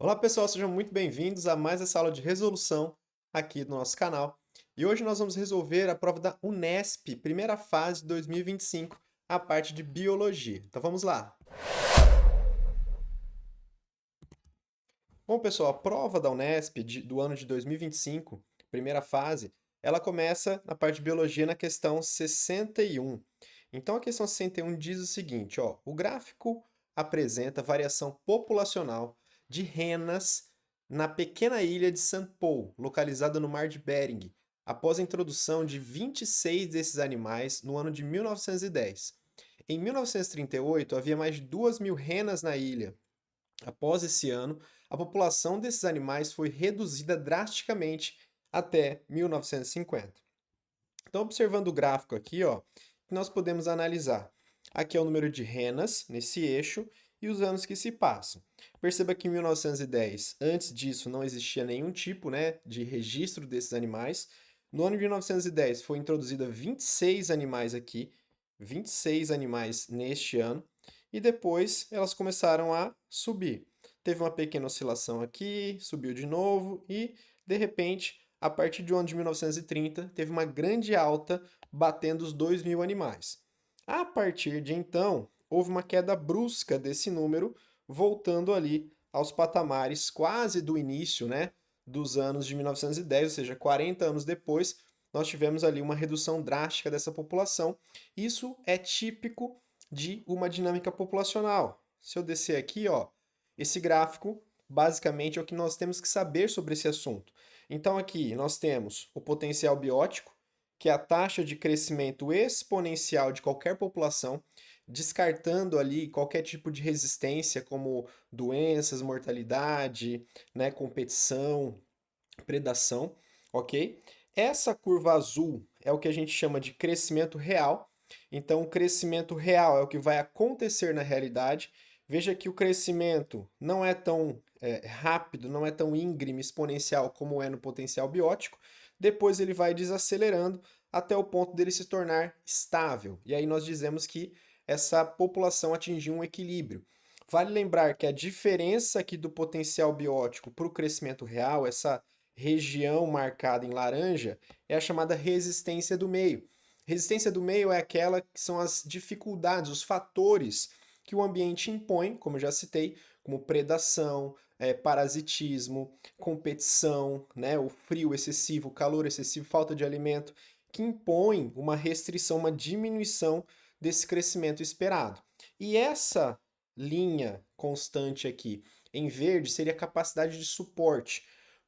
Olá pessoal, sejam muito bem-vindos a mais essa aula de resolução aqui do nosso canal. E hoje nós vamos resolver a prova da Unesp, primeira fase de 2025, a parte de biologia. Então vamos lá. Bom pessoal, a prova da Unesp do ano de 2025, primeira fase, ela começa na parte de biologia na questão 61. Então a questão 61 diz o seguinte, ó, o gráfico apresenta variação populacional de renas na pequena ilha de St. Paul, localizada no Mar de Bering, após a introdução de 26 desses animais no ano de 1910. Em 1938, havia mais de 2.000 renas na ilha. Após esse ano, a população desses animais foi reduzida drasticamente até 1950. Então, observando o gráfico aqui, ó, nós podemos analisar. Aqui é o número de renas nesse eixo e os anos que se passam. Perceba que em 1910, antes disso, não existia nenhum tipo, né, de registro desses animais. No ano de 1910 foi introduzida 26 animais aqui, 26 animais neste ano, e depois elas começaram a subir. Teve uma pequena oscilação aqui, subiu de novo e, de repente, a partir do ano de 1930, teve uma grande alta, batendo os 2.000 animais. A partir de então, houve uma queda brusca desse número, voltando ali aos patamares quase do início, né, dos anos de 1910, ou seja, 40 anos depois, nós tivemos ali uma redução drástica dessa população. Isso é típico de uma dinâmica populacional. Se eu descer aqui, ó, esse gráfico basicamente é o que nós temos que saber sobre esse assunto. Então aqui nós temos o potencial biótico, que é a taxa de crescimento exponencial de qualquer população, descartando ali qualquer tipo de resistência, como doenças, mortalidade, né, competição, predação, ok? Essa curva azul é o que a gente chama de crescimento real. Então, o crescimento real é o que vai acontecer na realidade. Veja que o crescimento não é tão rápido, não é tão íngreme, exponencial como é no potencial biótico. Depois ele vai desacelerando até o ponto dele se tornar estável. E aí nós dizemos que essa população atingiu um equilíbrio. Vale lembrar que a diferença aqui do potencial biótico para o crescimento real, essa região marcada em laranja, é a chamada resistência do meio. Resistência do meio é aquela que são as dificuldades, os fatores que o ambiente impõe, como eu já citei, como predação, parasitismo, competição, né, o frio excessivo, o calor excessivo, falta de alimento, que impõem uma restrição, uma diminuição desse crescimento esperado. E essa linha constante aqui em verde seria a capacidade de suporte.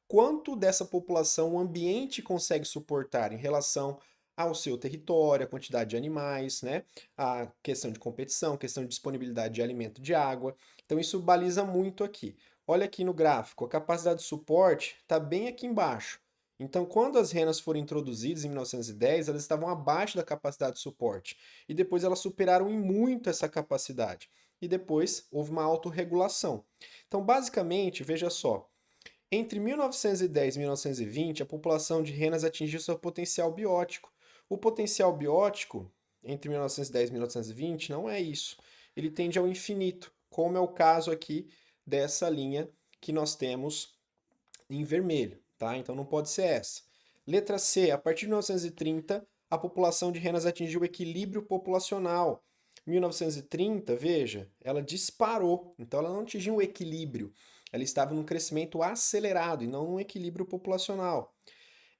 Quanto dessa população o ambiente consegue suportar em relação ao seu território, a quantidade de animais, né? A questão de competição, questão de disponibilidade de alimento, de água. Então isso baliza muito aqui. Olha aqui no gráfico, a capacidade de suporte está bem aqui embaixo. Então, quando as renas foram introduzidas em 1910, elas estavam abaixo da capacidade de suporte. E depois elas superaram em muito essa capacidade. E depois houve uma autorregulação. Então, basicamente, veja só, entre 1910 e 1920, a população de renas atingiu seu potencial biótico. O potencial biótico, entre 1910 e 1920, não é isso. Ele tende ao infinito, como é o caso aqui dessa linha que nós temos em vermelho, tá? Então não pode ser essa. Letra C, a partir de 1930, a população de renas atingiu o equilíbrio populacional. 1930, veja, ela disparou, então ela não atingiu um equilíbrio, ela estava num crescimento acelerado e não num equilíbrio populacional.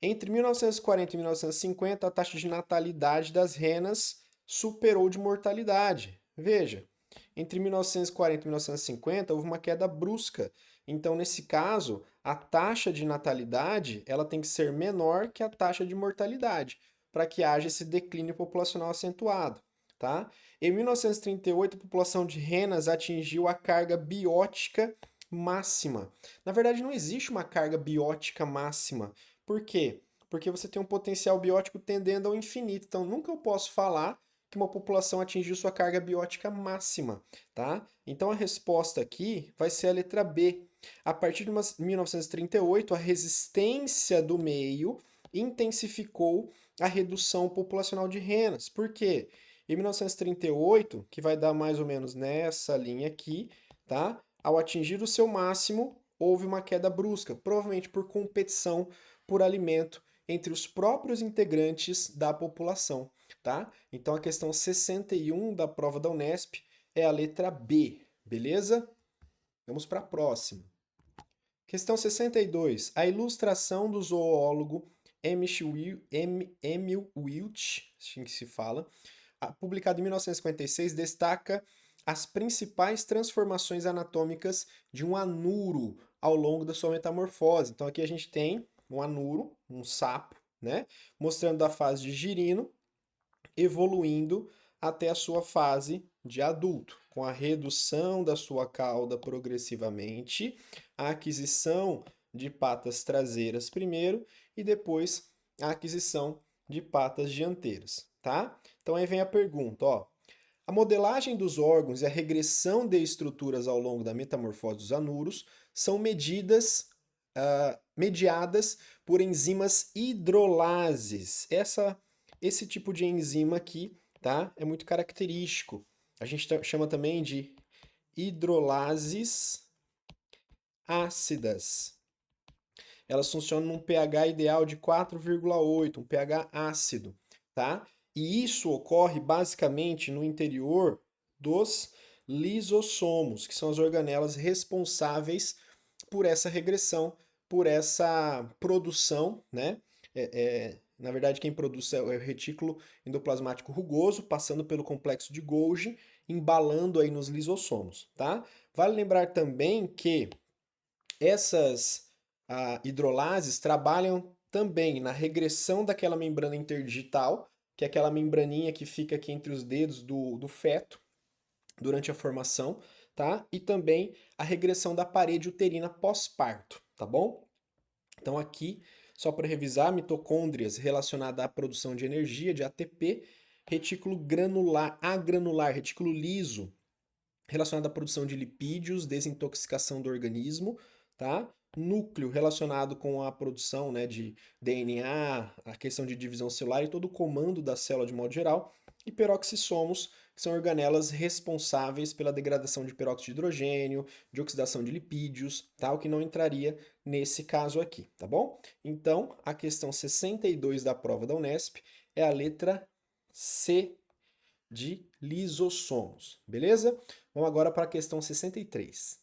Entre 1940 e 1950, a taxa de natalidade das renas superou de mortalidade. Veja, entre 1940 e 1950 houve uma queda brusca. Então, nesse caso, a taxa de natalidade ela tem que ser menor que a taxa de mortalidade, para que haja esse declínio populacional acentuado. Tá? Em 1938, a população de renas atingiu a carga biótica máxima. Na verdade, não existe uma carga biótica máxima. Por quê? Porque você tem um potencial biótico tendendo ao infinito. Então, nunca eu posso falar que uma população atingiu sua carga biótica máxima, tá? Então, a resposta aqui vai ser a letra B. A partir de 1938, a resistência do meio intensificou a redução populacional de renas. Por quê? Em 1938, que vai dar mais ou menos nessa linha aqui, tá? Ao atingir o seu máximo, houve uma queda brusca, provavelmente por competição por alimento entre os próprios integrantes da população, tá? Então a questão 61 da prova da Unesp é a letra B, beleza? Vamos para a próxima. Questão 62. A ilustração do zoólogo Emil Wildt, assim que se fala, publicado em 1956, destaca as principais transformações anatômicas de um anuro ao longo da sua metamorfose. Então aqui a gente tem um anuro, um sapo, né, mostrando a fase de girino, evoluindo até a sua fase de adulto, com a redução da sua cauda progressivamente, a aquisição de patas traseiras primeiro e depois a aquisição de patas dianteiras, tá? Então aí vem a pergunta, ó. A modelagem dos órgãos e a regressão de estruturas ao longo da metamorfose dos anuros são mediadas por enzimas hidrolases. Esse tipo de enzima aqui, tá? É muito característico. A gente chama também de hidrolases ácidas. Elas funcionam num pH ideal de 4,8, um pH ácido, tá? E isso ocorre basicamente no interior dos lisossomos, que são as organelas responsáveis por essa regressão, por essa produção, né? Na verdade, quem produz é o retículo endoplasmático rugoso, passando pelo complexo de Golgi, embalando aí nos lisossomos, tá? Vale lembrar também que essas hidrolases trabalham também na regressão daquela membrana interdigital, que é aquela membraninha que fica aqui entre os dedos do feto durante a formação, tá? E também a regressão da parede uterina pós-parto, tá bom? Então aqui, só para revisar, mitocôndrias relacionada à produção de energia, de ATP, retículo granular, agranular, retículo liso, relacionado à produção de lipídios, desintoxicação do organismo, tá? Núcleo relacionado com a produção, né, de DNA, a questão de divisão celular e todo o comando da célula de modo geral, e peroxissomos, que são organelas responsáveis pela degradação de peróxido de hidrogênio, de oxidação de lipídios, tal, que não entraria nesse caso aqui, tá bom? Então, a questão 62 da prova da Unesp é a letra C de lisossomos, beleza? Vamos agora para a questão 63.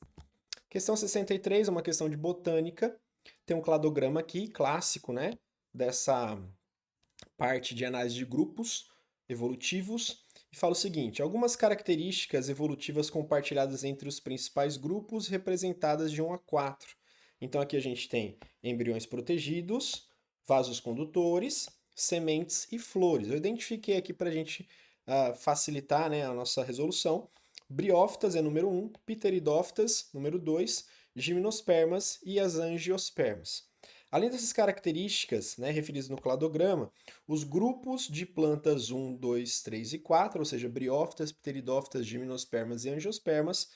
Questão 63 é uma questão de botânica. Tem um cladograma aqui, clássico, né? Dessa parte de análise de grupos evolutivos. E fala o seguinte: algumas características evolutivas compartilhadas entre os principais grupos, representadas de 1 a 4. Então aqui a gente tem embriões protegidos, vasos condutores, sementes e flores. Eu identifiquei aqui para a gente facilitar, né, a nossa resolução. Briófitas é número 1, pteridófitas, número 2, gimnospermas e as angiospermas. Além dessas características, né, referidas no cladograma, os grupos de plantas 1, 2, 3 e 4, ou seja, briófitas, pteridófitas, gimnospermas e angiospermas,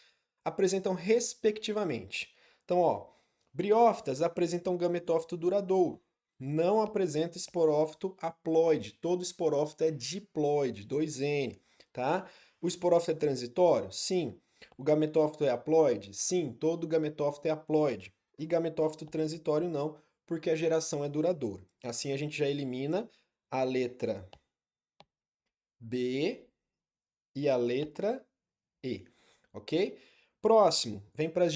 apresentam respectivamente. Então, ó, briófitas apresentam gametófito duradouro, não apresenta esporófito haploide. Todo esporófito é diploide, 2N, tá? O esporófito é transitório? Sim. O gametófito é haploide? Sim, todo gametófito é haploide. E gametófito transitório não, porque a geração é duradoura. Assim a gente já elimina a letra B e a letra E, ok? Próximo, vem para as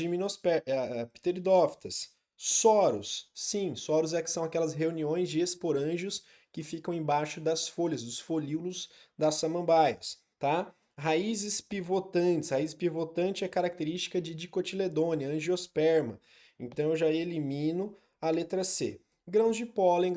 pteridófitas. Soros, sim, soros é que são aquelas reuniões de esporângios que ficam embaixo das folhas, dos folíolos das samambaias, tá? Raízes pivotantes, raiz pivotante é característica de dicotiledônia, angiosperma, então eu já elimino a letra C. Grãos de pólen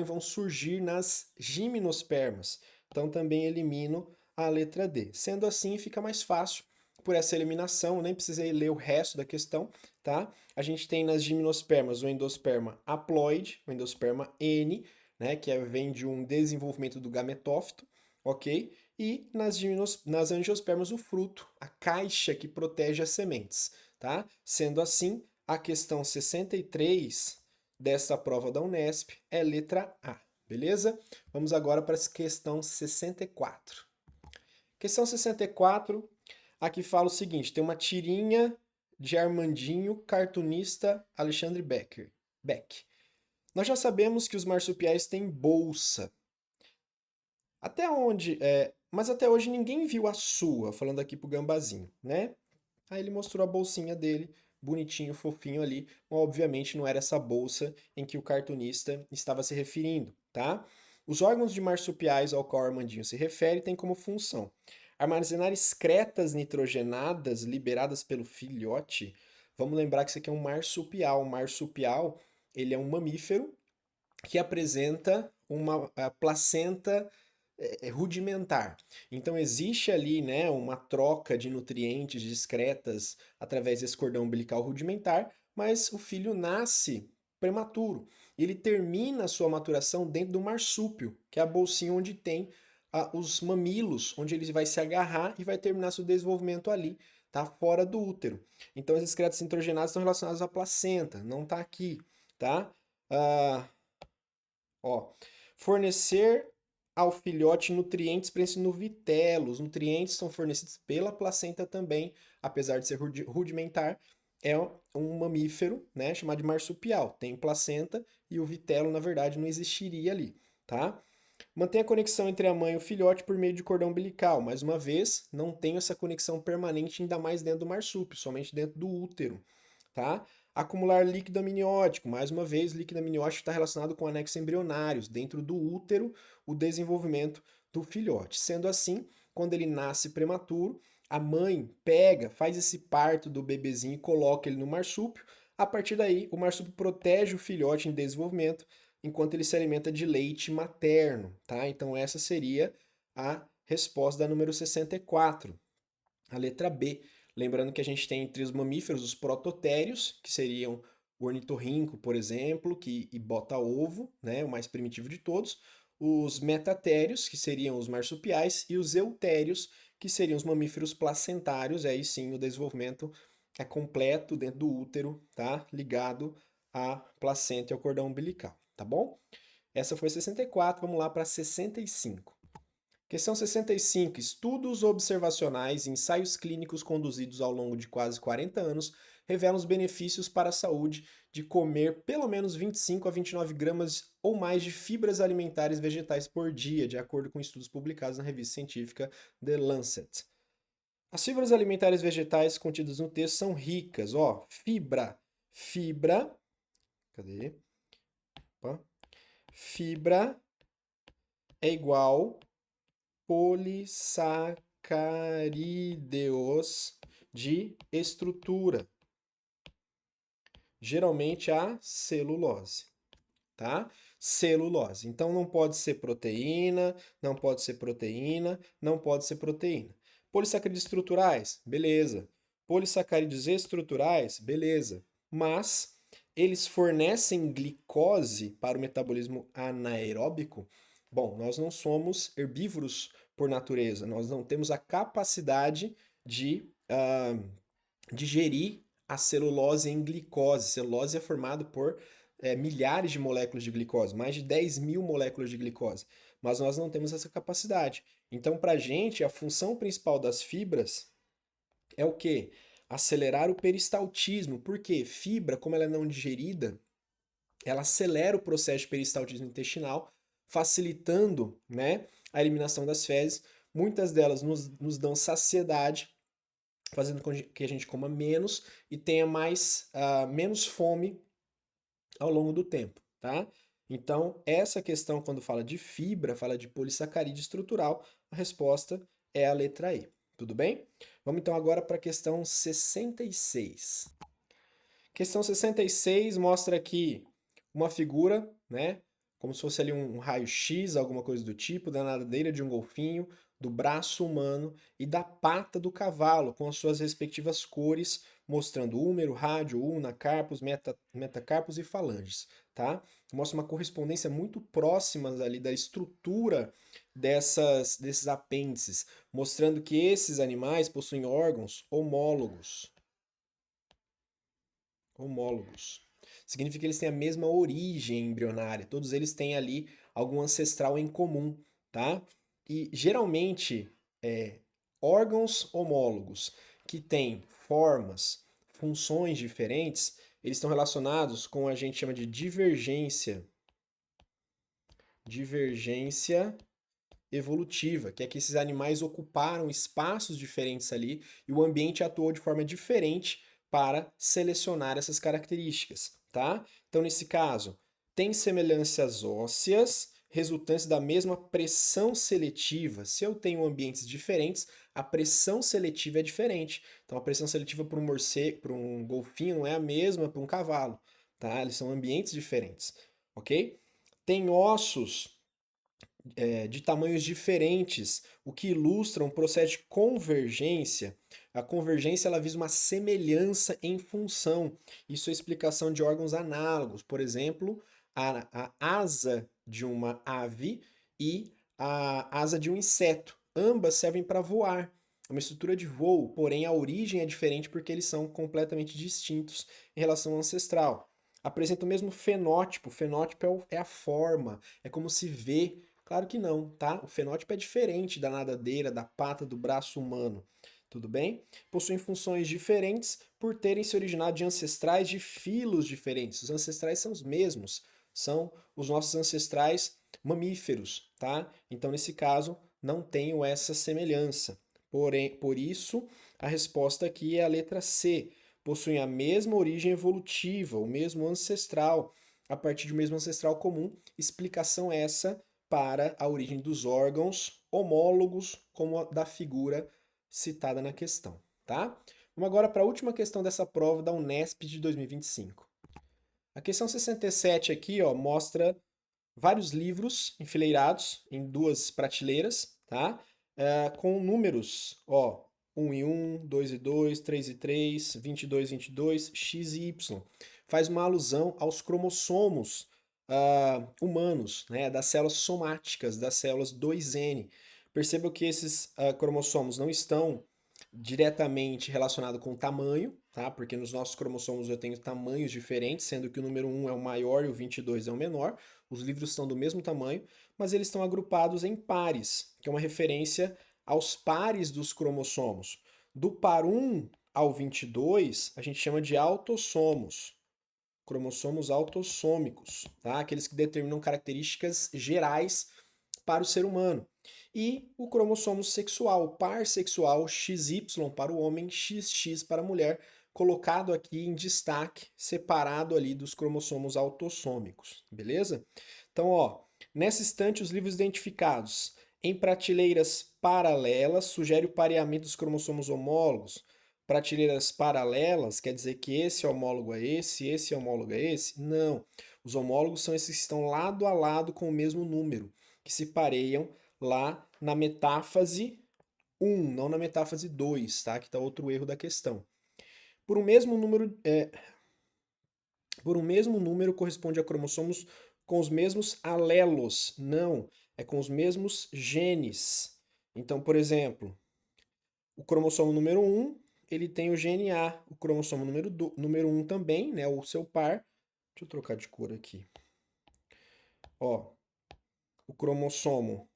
vão surgir nas gimnospermas, então também elimino a letra D. Sendo assim, fica mais fácil por essa eliminação, nem precisei ler o resto da questão, tá? A gente tem nas gimnospermas o endosperma haploide, o endosperma N, né, que vem de um desenvolvimento do gametófito, ok? E nas angiospermas o fruto, a caixa que protege as sementes, tá? Sendo assim, a questão 63 dessa prova da Unesp é letra A, beleza? Vamos agora para a questão 64. Questão 64, aqui fala o seguinte: tem uma tirinha de Armandinho, cartunista Alexandre Beck. Nós já sabemos que os marsupiais têm bolsa. Até onde? Mas até hoje ninguém viu a sua, falando aqui pro Gambazinho, né? Aí ele mostrou a bolsinha dele, bonitinho, fofinho ali. Obviamente não era essa bolsa em que o cartunista estava se referindo, tá? Os órgãos de marsupiais ao qual Armandinho se refere têm como função armazenar excretas nitrogenadas liberadas pelo filhote. Vamos lembrar que isso aqui é um marsupial. O marsupial, ele é um mamífero que apresenta uma placenta rudimentar. Então existe ali, né, uma troca de nutrientes discretas através desse cordão umbilical rudimentar, mas o filho nasce prematuro. Ele termina a sua maturação dentro do marsúpio, que é a bolsinha onde tem os mamilos, onde ele vai se agarrar e vai terminar seu desenvolvimento ali, tá? Fora do útero. Então, os excretos nitrogenados estão relacionados à placenta, não tá aqui, tá? Ah, ó, fornecer ao filhote nutrientes para esse no vitelo. Os nutrientes são fornecidos pela placenta também, apesar de ser rudimentar. É um mamífero, né, chamado de marsupial. Tem placenta e o vitelo, na verdade, não existiria ali, tá? Mantém a conexão entre a mãe e o filhote por meio de cordão umbilical. Mais uma vez, não tem essa conexão permanente, ainda mais dentro do marsúpio, somente dentro do útero, tá? Acumular líquido amniótico. Mais uma vez, líquido amniótico está relacionado com anexos embrionários, dentro do útero, o desenvolvimento do filhote. Sendo assim, quando ele nasce prematuro, a mãe pega, faz esse parto do bebezinho e coloca ele no marsúpio. A partir daí, o marsúpio protege o filhote em desenvolvimento enquanto ele se alimenta de leite materno, tá? Então essa seria a resposta da número 64, a letra B. Lembrando que a gente tem entre os mamíferos os prototérios, que seriam o ornitorrinco, por exemplo, que bota ovo, né, o mais primitivo de todos, os metatérios, que seriam os marsupiais, e os eutérios, que seriam os mamíferos placentários, aí sim o desenvolvimento é completo dentro do útero, tá? Ligado à placenta e ao cordão umbilical, tá bom? Essa foi 64, vamos lá para 65. Questão 65. Estudos observacionais e ensaios clínicos conduzidos ao longo de quase 40 anos revelam os benefícios para a saúde de comer pelo menos 25 a 29 gramas ou mais de fibras alimentares vegetais por dia, de acordo com estudos publicados na revista científica The Lancet. As fibras alimentares vegetais contidas no texto são ricas, ó, fibra. Fibra, cadê? Opa. Fibra é igual polissacarídeos de estrutura, geralmente a celulose, tá? Celulose. Então não pode ser proteína, não pode ser proteína, não pode ser proteína. Polissacarídeos estruturais, beleza. Polissacarídeos estruturais, beleza. Mas eles fornecem glicose para o metabolismo anaeróbico? Bom, nós não somos herbívoros por natureza, nós não temos a capacidade de digerir a celulose em glicose. Celulose é formada por milhares de moléculas de glicose, mais de 10 mil moléculas de glicose, mas nós não temos essa capacidade. Então, para a gente, a função principal das fibras é o quê? Acelerar o peristaltismo. Por quê? Fibra, como ela é não digerida, ela acelera o processo de peristaltismo intestinal, facilitando, né, a eliminação das fezes. Muitas delas nos dão saciedade, fazendo com que a gente coma menos e tenha menos fome ao longo do tempo, tá? Então, essa questão, quando fala de fibra, fala de polissacarídeo estrutural, a resposta é a letra E. Tudo bem? Vamos então agora para a questão 66. Questão 66 mostra aqui uma figura, né? Como se fosse ali um raio-x, alguma coisa do tipo, da nadadeira de um golfinho, do braço humano e da pata do cavalo, com as suas respectivas cores, mostrando húmero, rádio, ulna, carpos, metacarpos e falanges, tá? Mostra uma correspondência muito próxima ali da estrutura desses apêndices, mostrando que esses animais possuem órgãos homólogos. Homólogos. Significa que eles têm a mesma origem embrionária, todos eles têm ali algum ancestral em comum, tá? E geralmente órgãos homólogos que têm formas, funções diferentes, eles estão relacionados com a gente chama de divergência. Divergência evolutiva, que é que esses animais ocuparam espaços diferentes ali e o ambiente atuou de forma diferente para selecionar essas características, tá? Então, nesse caso, tem semelhanças ósseas resultantes da mesma pressão seletiva. Se eu tenho ambientes diferentes, a pressão seletiva é diferente. Então, a pressão seletiva para um morcego, para um golfinho não é a mesma para um cavalo, tá? Eles são ambientes diferentes, ok? Tem ossos de tamanhos diferentes, o que ilustra um processo de convergência. A convergência ela visa uma semelhança em função. Isso é explicação de órgãos análogos, por exemplo, a asa de uma ave e a asa de um inseto. Ambas servem para voar. É uma estrutura de voo, porém a origem é diferente porque eles são completamente distintos em relação ao ancestral. Apresenta o mesmo fenótipo. O fenótipo é a forma, é como se vê. Claro que não, tá? O fenótipo é diferente da nadadeira, da pata, do braço humano, tudo bem? Possuem funções diferentes por terem se originado de ancestrais de filos diferentes. Os ancestrais são os mesmos, são os nossos ancestrais mamíferos, tá? Então, nesse caso, não tenho essa semelhança. Porém, por isso, a resposta aqui é a letra C. Possuem a mesma origem evolutiva, o mesmo ancestral, a partir de um mesmo ancestral comum. Explicação essa para a origem dos órgãos homólogos, como a da figura citada na questão, tá? Vamos agora para a última questão dessa prova da Unesp de 2025. A questão 67 aqui, ó, mostra vários livros enfileirados em duas prateleiras, tá? Com números, ó, 1 e 1, 2 e 2, 3 e 3, 22 e 22, X e Y. Faz uma alusão aos cromossomos humanos, né, das células somáticas, das células 2N. Perceba que esses cromossomos não estão diretamente relacionados com o tamanho, tá? Porque nos nossos cromossomos eu tenho tamanhos diferentes, sendo que o número 1 é o maior e o 22 é o menor. Os livros são do mesmo tamanho, mas eles estão agrupados em pares, que é uma referência aos pares dos cromossomos. Do par 1 ao 22, a gente chama de autossomos. Cromossomos autossômicos, tá? Aqueles que determinam características gerais para o ser humano. E o cromossomo sexual, o par sexual XY para o homem, XX para a mulher, colocado aqui em destaque, separado ali dos cromossomos autossômicos, beleza? Então, ó, nessa estante os livros identificados em prateleiras paralelas sugere o pareamento dos cromossomos homólogos. Prateleiras paralelas quer dizer que esse homólogo é esse homólogo é esse? Não. Os homólogos são esses que estão lado a lado com o mesmo número, que se pareiam lá na metáfase 1, não na metáfase 2, tá? Que está outro erro da questão. Por um mesmo número corresponde a cromossomos com os mesmos alelos. Não, é com os mesmos genes. Então, por exemplo, o cromossomo número 1, ele tem o gene A. O cromossomo número 1 também, né? O seu par. Deixa eu trocar de cor aqui. Ó, o cromossomo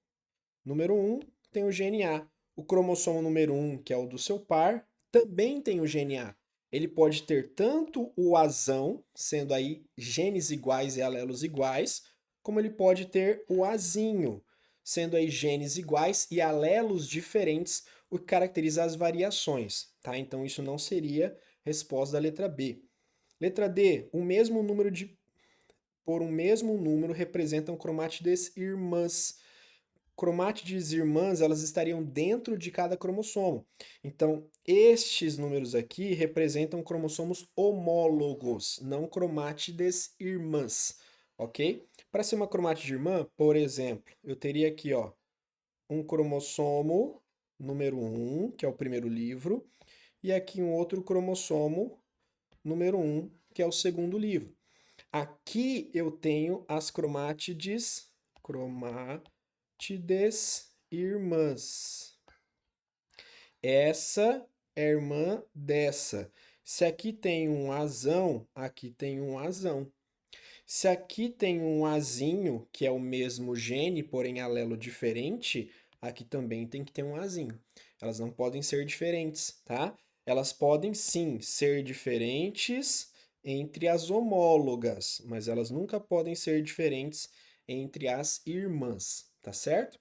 número 1 tem o gene A. O cromossomo número 1, que é o do seu par, também tem o gene A. Ele pode ter tanto o Azão, sendo aí genes iguais e alelos iguais, como ele pode ter o Azinho, sendo aí genes iguais e alelos diferentes, o que caracteriza as variações, tá? Então isso não seria resposta da letra B. Letra D, por um mesmo número representam cromátides irmãs. Cromátides irmãs, elas estariam dentro de cada cromossomo. Então, estes números aqui representam cromossomos homólogos, não cromátides irmãs, ok? Para ser uma cromátide irmã, por exemplo, eu teria aqui, ó, um cromossomo número 1, que é o primeiro livro, e aqui um outro cromossomo número 1, que é o segundo livro. Aqui eu tenho as cromátides irmãs. Essa é irmã dessa. Se aqui tem um azão, aqui tem um azão. Se aqui tem um azinho, que é o mesmo gene, porém alelo diferente, aqui também tem que ter um azinho. Elas não podem ser diferentes, tá? Elas podem sim ser diferentes entre as homólogas, mas elas nunca podem ser diferentes entre as irmãs, tá certo?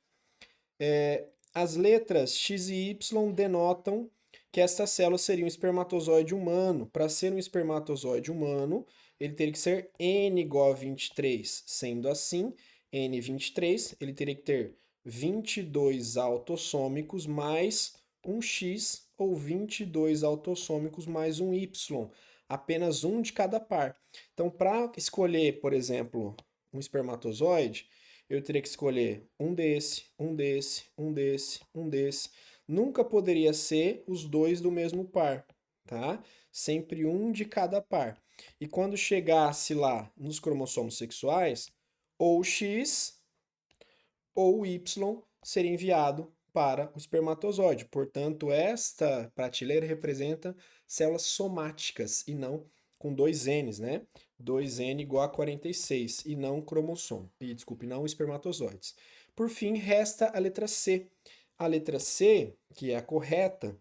As letras X e Y denotam que esta célula seria um espermatozoide humano. Para ser um espermatozoide humano, ele teria que ser N igual a 23. Sendo assim, N23, ele teria que ter 22 autossômicos mais um X ou 22 autossômicos mais um Y. Apenas um de cada par. Então, para escolher, por exemplo, um espermatozoide, eu teria que escolher um desse, um desse, um desse, um desse. Nunca poderia ser os dois do mesmo par, tá? Sempre um de cada par. E quando chegasse lá nos cromossomos sexuais, ou o X ou o Y seria enviado para o espermatozoide. Portanto, esta prateleira representa células somáticas e não com dois N's, né? 2N igual a 46 e não cromossomo. E desculpe, não espermatozoides. Por fim, resta a letra C. A letra C, que é a correta,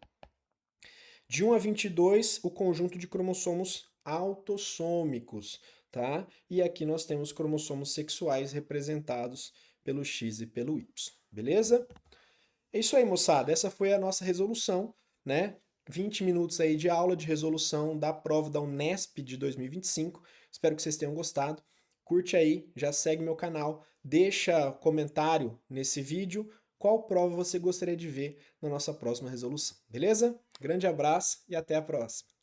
de 1 a 22, o conjunto de cromossomos autossômicos, tá? E aqui nós temos cromossomos sexuais representados pelo X e pelo Y, beleza? É isso aí, moçada. Essa foi a nossa resolução, né? 20 minutos aí de aula de resolução da prova da Unesp de 2025. Espero que vocês tenham gostado. Curte aí, já segue meu canal, deixa comentário nesse vídeo qual prova você gostaria de ver na nossa próxima resolução, beleza? Grande abraço e até a próxima.